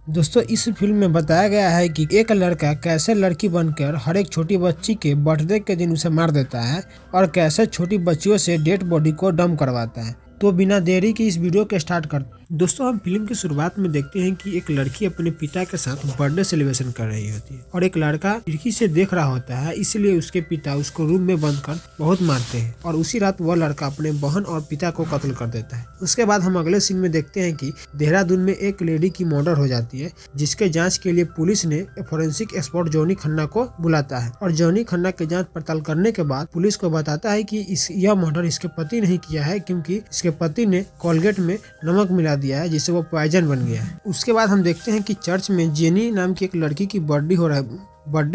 दोस्तों इस फिल्म में बताया गया है कि एक लड़का कैसे लड़की बनकर हर एक छोटी बच्ची के बर्थडे के दिन उसे मार देता है और कैसे छोटी बच्चियों से डेड बॉडी को डंप करवाता है। तो बिना देरी के इस वीडियो को स्टार्ट कर। दोस्तों हम फिल्म की शुरुआत में देखते हैं कि एक लड़की अपने पिता के साथ बर्थडे सेलिब्रेशन कर रही होती है और एक लड़का खिड़की से देख रहा होता है, इसलिए उसके पिता उसको रूम में बंद कर बहुत मारते हैं और उसी रात वह लड़का अपने बहन और पिता को कत्ल कर देता है। उसके बाद हम अगले सीन में देखते हैं कि देहरादून में एक लेडी की मर्डर हो जाती है, जिसके जांच के लिए पुलिस ने फोरेंसिक एक्सपर्ट जॉनी खन्ना को बुलाता है और जॉनी खन्ना की जांच पड़ताल करने के बाद पुलिस को बताता है कि यह मर्डर इसके पति ने किया है, क्योंकि इसके पति ने कोलगेट में नमक मिला दिया है जिससे वो पॉइजन बन गया है। उसके बाद हम देखते हैं कि चर्च में जेनी नाम की एक लड़की की बर्थडे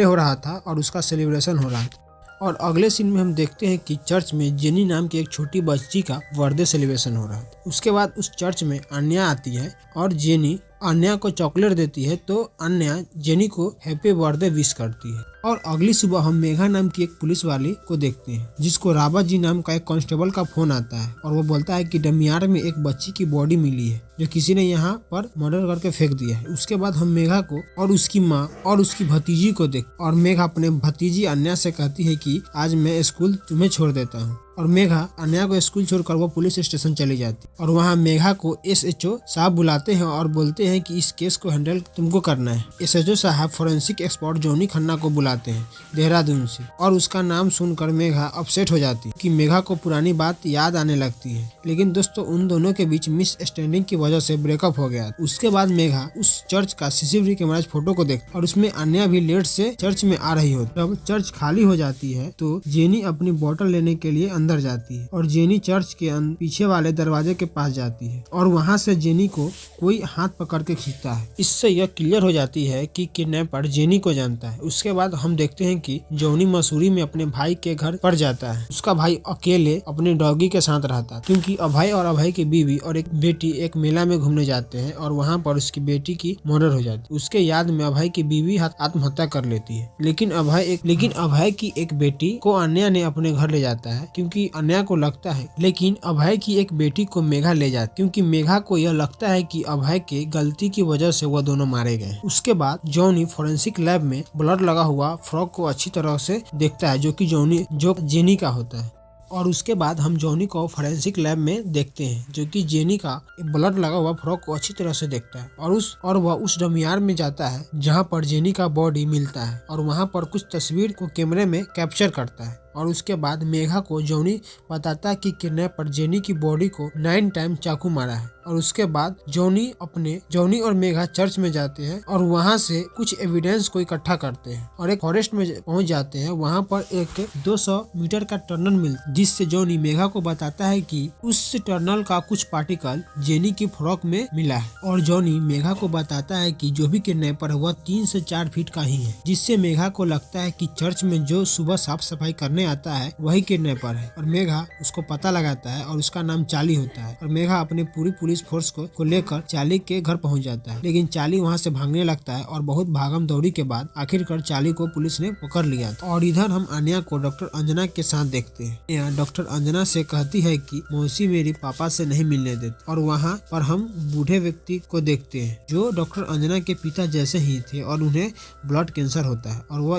हो रहा था और उसका सेलिब्रेशन हो रहा था। और अगले सीन में हम देखते हैं कि चर्च में जेनी नाम की एक छोटी बच्ची का बर्थडे सेलिब्रेशन हो रहा था। उसके बाद उस चर्च में अन्या आती है और जेनी अन्या को चॉकलेट देती है, तो अन्या जेनी को हैप्पी बर्थडे विश करती है। और अगली सुबह हम मेघा नाम की एक पुलिस वाली को देखते हैं, जिसको रावत जी नाम का एक कांस्टेबल का फोन आता है और वो बोलता है कि डमियार में एक बच्ची की बॉडी मिली है जो किसी ने यहाँ पर मर्डर करके फेंक दिया है। उसके बाद हम मेघा को और उसकी माँ और उसकी भतीजी को देख और मेघा अपने भतीजी अन्या से कहती है कि आज मैं स्कूल तुम्हें छोड़ देता हूँ और मेघा अन्या को स्कूल छोड़कर वो पुलिस स्टेशन चली जाती और वहाँ मेघा को एसएचओ साहब बुलाते हैं और बोलते हैं कि इस केस को हैंडल तुमको करना है। एसएचओ साहब फोरेंसिक एक्सपर्ट जॉनी खन्ना को बुलाते हैं देहरादून से और उसका नाम सुनकर मेघा अपसेट हो जाती है कि मेघा को पुरानी बात याद आने लगती है। लेकिन दोस्तों उन दोनों के बीच मिसअंडरस्टैंडिंग की वजह से ब्रेकअप हो गया। उसके बाद मेघा उस चर्च का सीसीटीवी कैमरा फोटो को देखती और उसमें अन्या भी लेट से चर्च में आ रही होती। जब चर्च खाली हो जाती है तो जेनी अपनी बोतल लेने के लिए अंदर जाती है और जेनी चर्च के पीछे वाले दरवाजे के पास जाती है और वहाँ से जेनी को कोई हाथ पकड़ के खींचता है। इससे यह क्लियर हो जाती है कि किडनैपर जेनी को जानता है। उसके बाद हम देखते हैं कि जॉनी मसूरी में अपने भाई के घर पर जाता है। उसका भाई अकेले अपने डॉगी के साथ रहता है, क्योंकि अभय और अभय की बीवी और एक बेटी एक मेला में घूमने जाते हैं और वहाँ पर उसकी बेटी की मर्डर हो जाती है। उसके याद में अभय की बीवी आत्महत्या कर लेती है, लेकिन अभय की एक बेटी को अन्या ने अपने घर ले जाता है, क्योंकि अन्या को लगता है, लेकिन अभय की एक बेटी को मेघा ले जाती, क्योंकि मेघा को यह लगता है कि अभय के गलती की वजह से वह दोनों मारे गए। उसके बाद जॉनी फोरेंसिक लैब में ब्लड लगा हुआ फ्रॉक को अच्छी तरह से देखता है, जो जेनी का होता है। और उसके बाद हम जॉनी को फोरेंसिक लैब में देखते हैं, जो कि जेनी का ब्लड लगा हुआ फ्रॉक को अच्छी तरह से देखता है और वह उस डमियार में जाता है जहां पर जेनी का बॉडी मिलता है और वहां पर कुछ तस्वीर को कैमरे में कैप्चर करता है। और उसके बाद मेघा को जॉनी बताता है कि किडनैपर जेनी की बॉडी को 9 टाइम चाकू मारा है। और उसके बाद जॉनी और मेघा चर्च में जाते हैं और वहां से कुछ एविडेंस को इकट्ठा करते हैं और एक फॉरेस्ट में पहुंच जाते हैं। वहां पर एक 200 मीटर का टनल मिलता है, जिससे जॉनी मेघा को बताता है कि उस टनल का कुछ पार्टिकल जेनी की फ्रॉक में मिला है। और जॉनी मेघा को बताता है कि जो भी किडनैपर है वह 3 से 4 फीट का ही है, जिससे मेघा को लगता है कि चर्च में जो सुबह साफ सफाई करने आता है वही किडनैपर है। और मेघा उसको पता लगाता है और उसका नाम चार्ली होता है और मेघा अपनी पूरी पुलिस फोर्स को लेकर चार्ली के घर पहुंच जाता है, लेकिन चार्ली वहां से भागने लगता है और बहुत भागम दौड़ी के बाद आखिरकार चार्ली को पुलिस ने पकड़ लिया। और इधर हम अन्या को डॉक्टर अंजना के साथ देखते हैं। यहाँ डॉक्टर अंजना से कहती है कि मौसी मेरी पापा से नहीं मिलने देती और वहाँ पर हम बूढ़े व्यक्ति को देखते हैं जो डॉक्टर अंजना के पिता जैसे ही थे और उन्हें ब्लड कैंसर होता है। और वह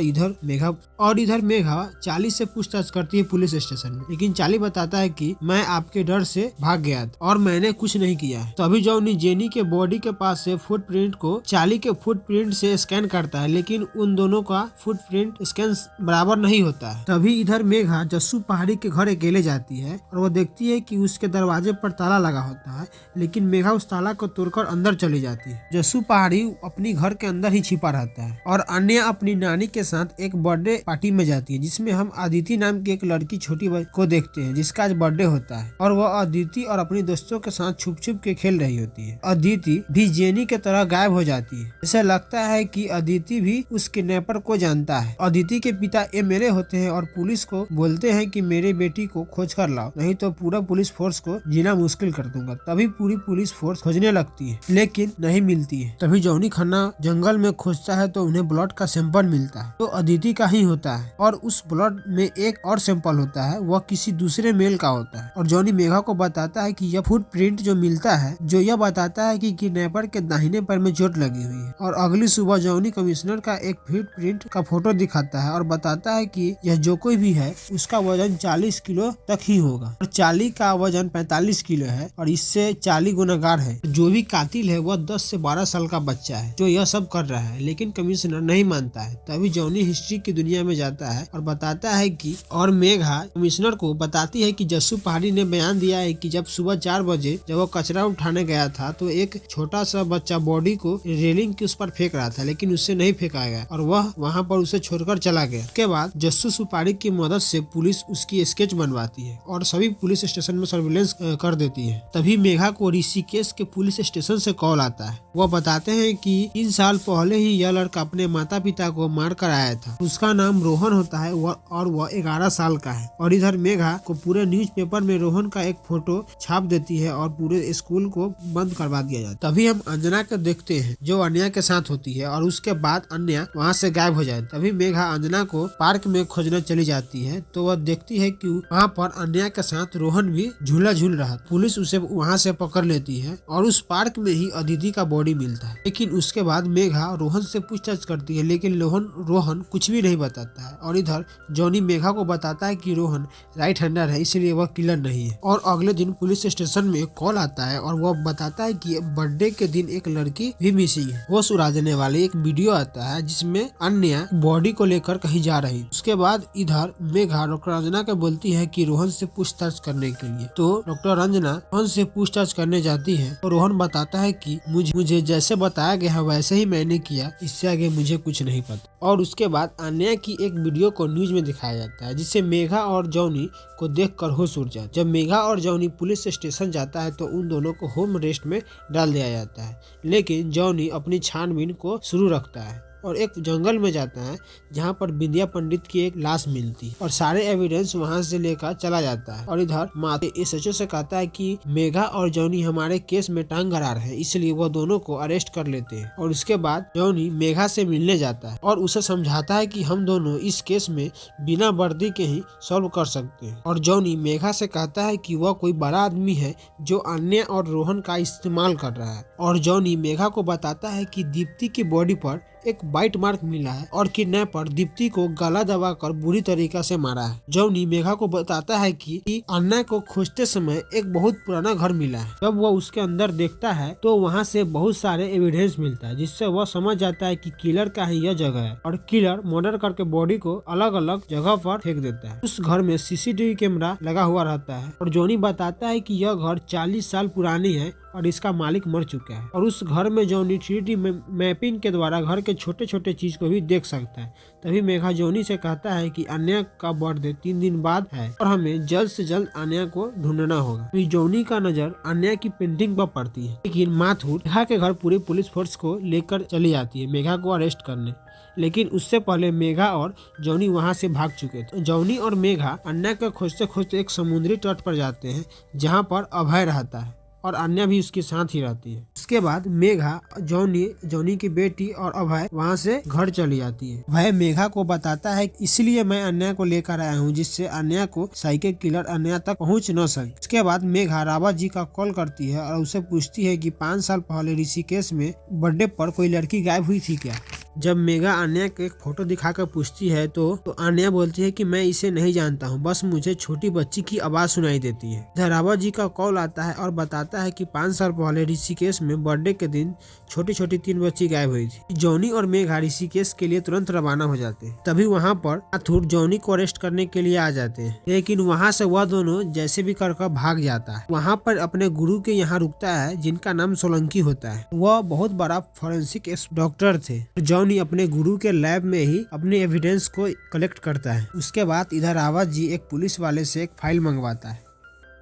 इधर मेघा चार्ली से पूछताछ करती है पुलिस स्टेशन में, लेकिन चार्ली बताता है कि मैं आपके डर से भाग गया था और मैंने कुछ नहीं किया है। तभी जॉनी जेनी के बॉडी के पास से फुटप्रिंट को चार्ली के फुटप्रिंट से स्कैन करता है, लेकिन उन दोनों का फुटप्रिंट स्कैन बराबर नहीं होता है। तभी इधर मेघा जस्सू पहाड़ी के घर अकेले जाती है और वो देखती है कि उसके दरवाजे पर ताला लगा होता है, लेकिन मेघा उस ताला को तोड़कर अंदर चली जाती है। जस्सू पहाड़ी अपनी घर के अंदर ही छिपा रहता है और अन्य अपनी नानी के साथ एक बर्थडे पार्टी में जाती है, जिसमें हम अदिति नाम की एक लड़की छोटी को देखते हैं जिसका आज बर्थडे होता है और वह अदिति और अपनी दोस्तों के साथ छुप छुप के खेल रही होती है। अदिति भी जेनी के तरह गायब हो जाती है। ऐसा लगता है कि अदिति भी उस किडनैपर को जानता है। अदिति के पिता एमएलए होते हैं और पुलिस को बोलते हैं कि मेरे बेटी को खोज कर लाओ, नहीं तो पूरा पुलिस फोर्स को जीना मुश्किल कर दूंगा। तभी पूरी पुलिस फोर्स खोजने लगती है, लेकिन नहीं मिलती है। तभी जॉनी खन्ना जंगल में खोजता है तो उन्हें ब्लड का सैंपल मिलता है, तो अदिति का ही होता है और उस ब्लड में एक और सैंपल होता है, वह किसी दूसरे मेल का होता है और जॉनी मेघा को बताता है कि यह फुटप्रिंट जो मिलता है जो यह बताता है कि किडनैपर के दाहिने पैर में चोट लगी हुई है। और अगली सुबह जॉनी कमिश्नर का एक फुटप्रिंट का फोटो दिखाता है और बताता है कि यह जो कोई भी है उसका वजन 40 किलो तक ही होगा और चार्ली का वजन 45 किलो है और इससे 40 गुनागार है। जो भी कातिल है वह 10 से 12 साल का बच्चा है जो यह सब कर रहा है, लेकिन कमिश्नर नहीं मानता है। तभी जॉनी हिस्ट्री की दुनिया में जाता है और बताता है कि और मेघा कमिश्नर को बताती है कि जस्सू पहाड़ी ने बयान दिया है कि जब सुबह 4 बजे जब वो कचरा उठाने गया था तो एक छोटा सा बच्चा बॉडी को रेलिंग के उस पर फेंक रहा था, लेकिन उससे नहीं फेंका गया और वह वहां पर उसे छोड़कर चला गया। उसके बाद जस्सू सुपारी की मदद से पुलिस उसकी स्केच बनवाती है और सभी पुलिस स्टेशन में सर्विलेंस कर देती है। तभी मेघा को ऋषिकेश के पुलिस स्टेशन से कॉल आता है। वह बताते हैं कि 3 साल पहले ही यह लड़का अपने माता पिता को मार कर आया था। उसका नाम रोहन होता है और वह 11 साल का है। और इधर मेघा को पूरे न्यूज़पेपर में रोहन का एक फोटो छाप देती है और पूरे स्कूल को बंद करवा दिया जाता है। तभी हम अंजना को देखते हैं जो अन्या के साथ होती है और उसके बाद अन्या वहाँ से गायब हो जाए। तभी मेघा अंजना को पार्क में खोजने चली जाती है तो वह देखती है कि वहाँ पर अन्या के साथ रोहन भी झूला झूल रहा। पुलिस उसे वहाँ से पकड़ लेती है और उस पार्क में ही अदिति का बॉडी मिलता है। लेकिन उसके बाद मेघा रोहन से पूछताछ करती है, लेकिन रोहन कुछ भी नहीं बताता है। और इधर जॉनी मेघा को बताता है कि रोहन राइट हैंडर है, इसलिए वह किलर नहीं है। और अगले दिन पुलिस स्टेशन में कॉल आता है और वह बताता है कि बर्थडे के दिन एक लड़की भी मिसिंग है। वो सुरा देने वाले एक वीडियो आता है जिसमें अन्य बॉडी को लेकर कहीं जा रही। उसके बाद इधर मेघा डॉक्टर अंजना को बोलती है कि रोहन से पूछताछ करने के लिए। तो डॉक्टर अंजना रोहन से पूछताछ करने जाती है तो रोहन बताता है कि मुझे जैसे बताया गया है वैसे ही मैंने किया, इससे आगे मुझे कुछ नहीं पता। और उसके बाद अन्या की एक वीडियो को न्यूज में दिखाया जाता है जिससे मेघा और जॉनी को देखकर होश उड़ जाता है। जब मेघा और जॉनी पुलिस स्टेशन जाता है तो उन दोनों को होम अरेस्ट में डाल दिया जाता है, लेकिन जॉनी अपनी छानबीन को शुरू रखता है और एक जंगल में जाता है जहाँ पर विद्या पंडित की एक लाश मिलती है और सारे एविडेंस वहाँ से लेकर चला जाता है। और इधर माते एसएचओ से कहता है कि मेघा और जॉनी हमारे केस में टांग अड़ा रहे हैं, इसलिए वो दोनों को अरेस्ट कर लेते हैं। और उसके बाद जॉनी मेघा से मिलने जाता है और उसे समझाता है कि हम दोनों इस केस में बिना वर्दी के ही सॉल्व कर सकते हैं। और जॉनी मेघा से कहता है कि वह कोई बड़ा आदमी है जो अन्य और रोहन का इस्तेमाल कर रहा है। और जॉनी मेघा को बताता है कि दीप्ति की बॉडी पर एक बाइट मार्क मिला है और किडनैपर दीप्ति को गला दबाकर बुरी तरीका से मारा है। जॉनी मेघा को बताता है कि अन्ना को खोजते समय एक बहुत पुराना घर मिला है। जब वह उसके अंदर देखता है तो वहाँ से बहुत सारे एविडेंस मिलता है जिससे वह समझ जाता है कि किलर का ही यह जगह है और किलर मर्डर करके बॉडी को अलग अलग जगह पर फेंक देता है। उस घर में सीसीटीवी कैमरा लगा हुआ रहता है और जॉनी बताता है कि यह घर 40 साल पुरानी है और इसका मालिक मर चुका है। और उस घर में जॉनी 3D मैपिंग के द्वारा घर के छोटे छोटे चीज को भी देख सकता है। तभी मेघा जॉनी से कहता है कि अन्या का बर्थडे 3 दिन बाद है और हमें जल्द से जल्द अन्या को ढूंढना होगा। तो जॉनी का नजर अन्या की पेंटिंग पर पड़ती है, लेकिन माथुर मेघा के घर पूरी पुलिस फोर्स को लेकर चली जाती है मेघा को अरेस्ट करने। लेकिन उससे पहले मेघा और जॉनी वहां से भाग चुके थे। जॉनी और मेघा अन्या को खोजते खोजते एक समुद्री तट पर जाते हैं जहाँ पर अभय रहता है और अन्या भी उसके साथ ही रहती है। उसके बाद मेघा जॉनी की बेटी और अभय वहाँ से घर चली जाती है। वह मेघा को बताता है इसलिए मैं अन्या को लेकर आया हूँ जिससे अन्या को साइकिल किलर अन्या तक पहुँच न सके। उसके बाद मेघा रावत जी का कॉल करती है और उसे पूछती है कि 5 साल पहले ऋषिकेश में बर्थडे पर कोई लड़की गायब हुई थी क्या। जब मेघा अन्या को एक फोटो दिखाकर पूछती है तो अन्या बोलती है कि मैं इसे नहीं जानता हूँ, बस मुझे छोटी बच्ची की आवाज सुनाई देती है। रावत जी का कॉल आता है और बताता है कि 5 साल पहले ऋषिकेश में बर्थडे के दिन छोटी छोटी 3 बच्ची गायब हुई थी। जॉनी और मेघा ऋषिकेश के लिए तुरंत रवाना हो जाते हैं। तभी वहाँ पर माथुर जॉनी को अरेस्ट करने के लिए आ जाते हैं, लेकिन वहाँ से वह दोनों जैसे भी कर भाग जाता है। वहाँ पर अपने गुरु के यहाँ रुकता है जिनका नाम सोलंकी होता है। वह बहुत बड़ा फॉरेंसिक डॉक्टर थे। जॉनी अपने गुरु के लैब में ही अपने एविडेंस को कलेक्ट करता है। उसके बाद इधर रावत जी एक पुलिस वाले से एक फाइल मंगवाता है।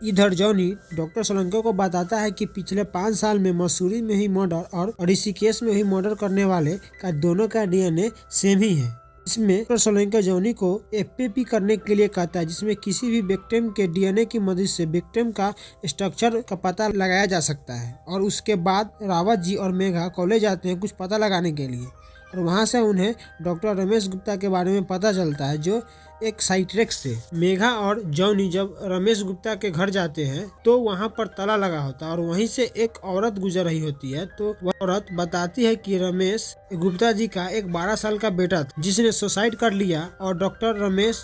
इधर जॉनी डॉक्टर सोलंकी को बताता है कि पिछले 5 साल में मसूरी में ही मर्डर और ऋषिकेश में ही मर्डर करने वाले का दोनों का डीएनए सेम ही है। इसमें डॉक्टर सोलंकी जॉनी को एफपीपी करने के लिए कहता है जिसमें किसी भी विक्टिम के डीएनए की मदद से विक्टिम का स्ट्रक्चर का पता लगाया जा सकता है। और उसके बाद रावत जी और मेघा कॉलेज जाते हैं कुछ पता लगाने के लिए और वहाँ से उन्हें डॉक्टर रमेश गुप्ता के बारे में पता चलता है जो एक साइट्रेक्स से। मेघा और जॉनी जब रमेश गुप्ता के घर जाते हैं तो वहाँ पर ताला लगा होता है और वहीं से एक औरत गुजर रही होती है। तो वह औरत बताती है कि रमेश गुप्ता जी का एक 12 साल का बेटा था जिसने सुसाइड कर लिया और डॉक्टर रमेश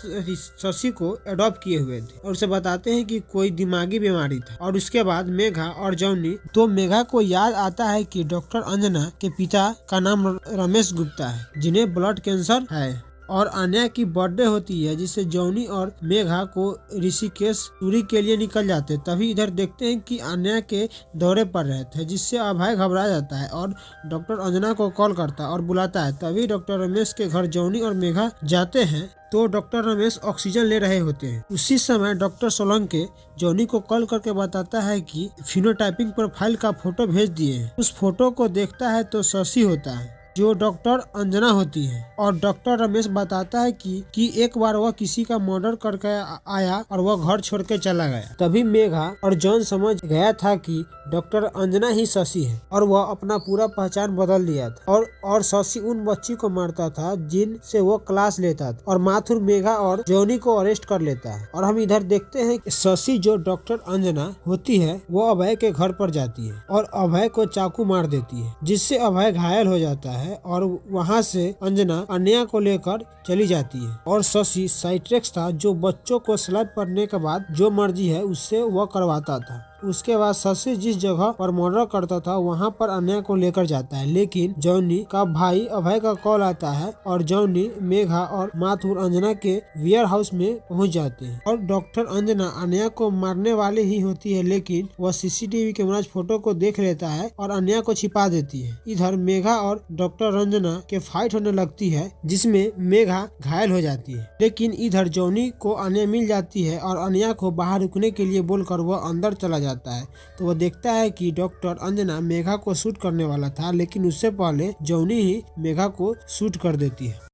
शशि को अडॉप्ट किए हुए थे, और उसे बताते हैं कि कोई दिमागी बीमारी था। और उसके बाद मेघा और जॉनी, तो मेघा को याद आता है कि डॉक्टर अंजना के पिता का नाम रमेश गुप्ता है जिन्हें ब्लड कैंसर है, और अन्या की बर्थडे होती है जिससे जॉनी और मेघा को ऋषिकेश टूरी के लिए निकल जाते। तभी इधर देखते हैं कि अन्या के दौरे पर रहे थे जिससे अभय घबरा जाता है और डॉक्टर अंजना को कॉल करता है और बुलाता है। तभी डॉक्टर रमेश के घर जॉनी और मेघा जाते हैं तो डॉक्टर रमेश ऑक्सीजन ले रहे होते हैं। उसी समय डॉक्टर सोलंके जॉनी को कॉल करके बताता है कि फिनोटाइपिंग प्रोफाइल का फोटो भेज दिए हैं। उस फोटो को देखता है तो शशि होता है जो डॉक्टर अंजना होती है, और डॉक्टर रमेश बताता है कि एक बार वह किसी का मर्डर करके आया और वह घर छोड़ के चला गया। तभी मेघा और जॉन समझ गया था कि डॉक्टर अंजना ही शशि है और वह अपना पूरा पहचान बदल लिया था और शशि उन बच्ची को मारता था जिनसे वो क्लास लेता था, और माथुर मेघा और जॉनी को अरेस्ट कर लेता है। और हम इधर देखते हैं शशि जो डॉक्टर अंजना होती है वो अभय के घर पर जाती है और अभय को चाकू मार देती है जिससे अभय घायल हो जाता है, और वहां से अंजना अन्या को लेकर चली जाती है। और शशि साइट्रेक्स था जो बच्चों को स्लैब करने के बाद जो मर्जी है उससे वह करवाता था। उसके बाद शशि जिस जगह पर मर्डर करता था वहां पर अन्या को लेकर जाता है, लेकिन जॉनी का भाई अभय का कॉल आता है और जॉनी, मेघा और माथुर अंजना के वेयर हाउस में पहुंच जाते हैं। और डॉक्टर अंजना अन्या को मारने वाली ही होती है, लेकिन वह सीसीटीवी कैमरा फोटो को देख लेता है और अन्या को छिपा देती है। इधर मेघा और डॉक्टर अंजना के फाइट होने लगती है जिसमें मेघा घायल हो जाती है, लेकिन इधर जॉनी को अन्या मिल जाती है और अन्या को बाहर रुकने के लिए बोलकर वह अंदर चला जाता है। तो वह देखता है कि डॉक्टर अंजना मेघा को शूट करने वाला था, लेकिन उससे पहले जॉनी ही मेघा को शूट कर देती है।